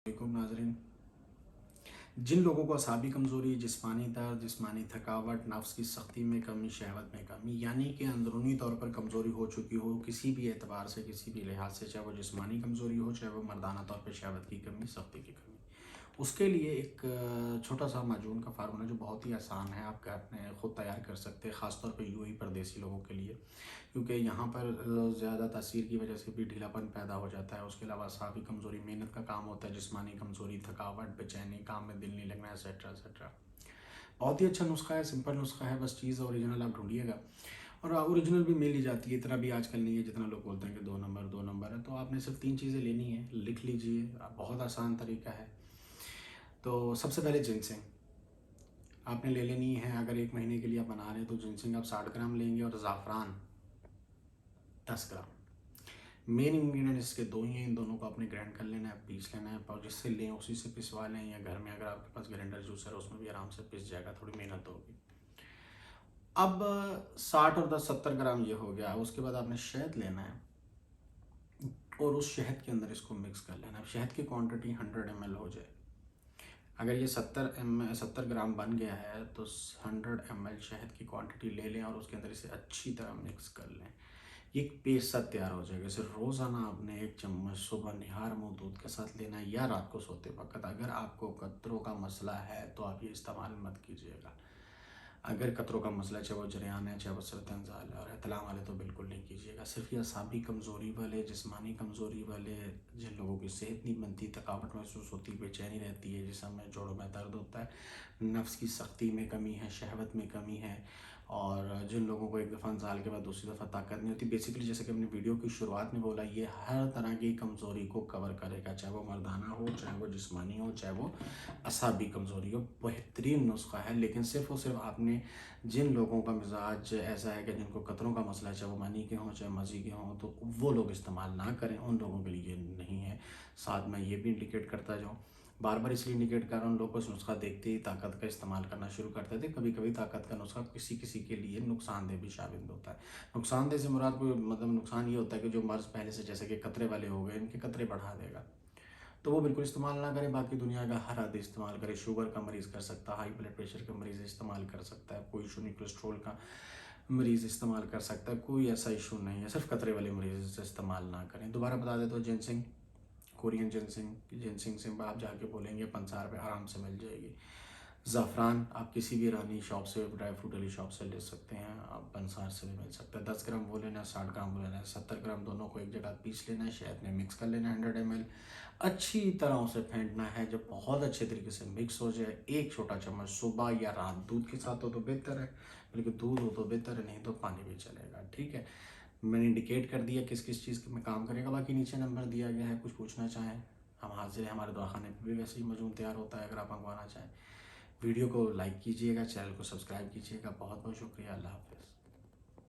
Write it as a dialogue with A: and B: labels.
A: वालेकुम नाज़रीन। जिन लोगों को असाबी कमज़ोरी, जिस्मानी दर्द, जिस्मानी थकावट, नफ्स की सख्ती में कमी, शहवत में कमी, यानी कि अंदरूनी तौर पर कमज़ोरी हो चुकी हो किसी भी एतबार से, किसी भी लिहाज से, चाहे वो जिस्मानी कमज़ोरी हो, चाहे वो मर्दाना तौर पर शहवत की कमी, सख्ती की कमी, उसके लिए एक छोटा सा माजून का फार्मूला जो बहुत ही आसान है, आप घर में ख़ुद तैयार कर सकते हैं, ख़ासतौर पर यूएई परदेसी लोगों के लिए, क्योंकि यहाँ पर ज़्यादा तासीर की वजह से भी ढीलापन पैदा हो जाता है। उसके अलावा असाबी कमज़ोरी मेहनत का काम होता है, जिस्मानी कमज़ोरी, थकावट, बेचैनी, काम में दिल नहीं लगना, एक्सेट्रा एक्सेट्रा। बहुत ही अच्छा नुस्खा है, सिंपल नुस्खा है, बस चीज़ ओरिजिनल आप ढूंढिएगा और ओरिजिनल भी मिल ही जाती है। इतना भी आजकल नहीं है जितना लोग बोलते हैं कि 2 नंबर है। तो आपने सिर्फ 3 चीज़ें लेनी है, लिख लीजिए, बहुत आसान तरीका है। तो सबसे पहले जिनसिंग आपने ले लेनी है। अगर 1 महीने के लिए आप बना रहे हैं तो जिनसिंग आप 60 ग्राम लेंगे और ज़ाफ़रान 10 ग्राम। मेन इंग्रेडिएंट इसके दो ही हैं, इन दोनों को आपने ग्राइंड कर लेना है, पीस लेना है, और जिससे लें उसी से पिसवा लें, या घर में अगर आपके पास ग्राइंडर जूसर है उसमें भी आराम से पिस जाएगा, थोड़ी मेहनत होगी। अब 60 और 10 70 ग्राम ये हो गया। उसके बाद आपने शहद लेना है और उस शहद के अंदर इसको मिक्स कर लेना है। शहद की क्वांटिटी 100 ml हो जाए। अगर ये 70 ग्राम बन गया है तो 100 ml शहद की क्वांटिटी ले लें और उसके अंदर इसे अच्छी तरह मिक्स कर लें। ये एक पेस्ट सा तैयार हो जाएगा। इसे रोज़ाना आपने 1 चम्मच सुबह निहार मुँह दूध के साथ लेना है या रात को सोते वक्त। अगर आपको कतरों का मसला है तो आप ये इस्तेमाल मत कीजिएगा। अगर कतरों का मसला, चाहे वो जरियान है, चाहे वो सरतंजाल है और एहतलाम वाले, तो बिल्कुल नहीं कीजिएगा। सिर्फ ये असाबी कमज़ोरी वाले, जिस्मानी कमज़ोरी वाले, जिन लोगों की सेहत नहीं बनती, थकावट महसूस होती, बेचैनी रहती है, जिसम में जोड़ों में दर्द होता है, नफ्स की सख्ती में कमी है, शहवत में कमी है, और जिन लोगों को एक दफ़ा इंसाल के बाद दूसरी दफ़ा ताकत नहीं होती, बेसिकली जैसे कि हमने वीडियो की शुरुआत में बोला, ये हर तरह की कमज़ोरी को कवर करेगा, चाहे वो मर्दाना हो, चाहे वो जिस्मानी हो, चाहे वो असाबी कमज़ोरी हो। बेहतरीन नुस्खा है, लेकिन सिर्फ़ और सिर्फ आपने, जिन लोगों का मिजाज ऐसा है कि जिनको कतरों का मसला है, चाहे वो मनी के हों चाहे मज़ी के हों, तो वो लोग इस्तेमाल ना करें, उन लोगों के लिए नहीं है। साथ में ये भी इंडिकेट करता जाऊँ, बार बार इसलिए इंडिकेट कर रहा हूँ, लोग उस नुस्खा देखते ही ताकत का इस्तेमाल करना शुरू करते थे। कभी कभी ताकत का नुस्खा किसी किसी के लिए नुकसानदेह भी साबित होता है। नुकसानदेह से मुराद कोई मतलब नुकसान ये होता है कि जो मर्ज़ पहले से, जैसे कि कतरे वाले हो गए, इनके कतरे बढ़ा देगा, तो वो बिल्कुल इस्तेमाल ना करें। बाकी दुनिया का हर आदमी इस्तेमाल करे। शुगर का मरीज़ कर सकता है, हाई ब्लड प्रेशर का मरीज़ इस्तेमाल कर सकता है, कोई इशू नहीं, कोलेस्ट्रोल का मरीज़ इस्तेमाल कर सकता है, कोई ऐसा इशू नहीं है। सिर्फ कतरे वाले मरीज़ इसे इस्तेमाल ना करें। दोबारा बता देते हो, जिनसिंग, कोरियन जिनसिंग, जिनसिंग से आप जाके बोलेंगे 50 रुपये आराम से मिल जाएगी। ज़ाफ़रान आप किसी भी ईरानी शॉप से, ड्राई फ्रूट वाली शॉप से ले सकते हैं, आप पंसार से भी मिल सकता है। 10 ग्राम वो लेना है, 60 ग्राम वो लेना है, 70 ग्राम दोनों को एक जगह पीस लेना है, शहद में मिक्स कर लेना है, 100 ml अच्छी तरह उसे फेंटना है। जब बहुत अच्छे तरीके से मिक्स हो जाए, एक छोटा चम्मच सुबह या रात, दूध के साथ हो तो बेहतर है, बल्कि दूध हो तो बेहतर है, नहीं तो पानी भी चलेगा, ठीक है। मैंने इंडिकेट कर दिया किस किस चीज़ में काम करेगा, बाकी नीचे नंबर दिया गया है, कुछ पूछना चाहें हम हाजिर हैं। हमारे दवाखाने पर भी वैसे ही मजून तैयार होता है, अगर आप मंगवाना चाहें। वीडियो को लाइक कीजिएगा, चैनल को सब्सक्राइब कीजिएगा। बहुत बहुत शुक्रिया, अल्लाह हाफ़िज़।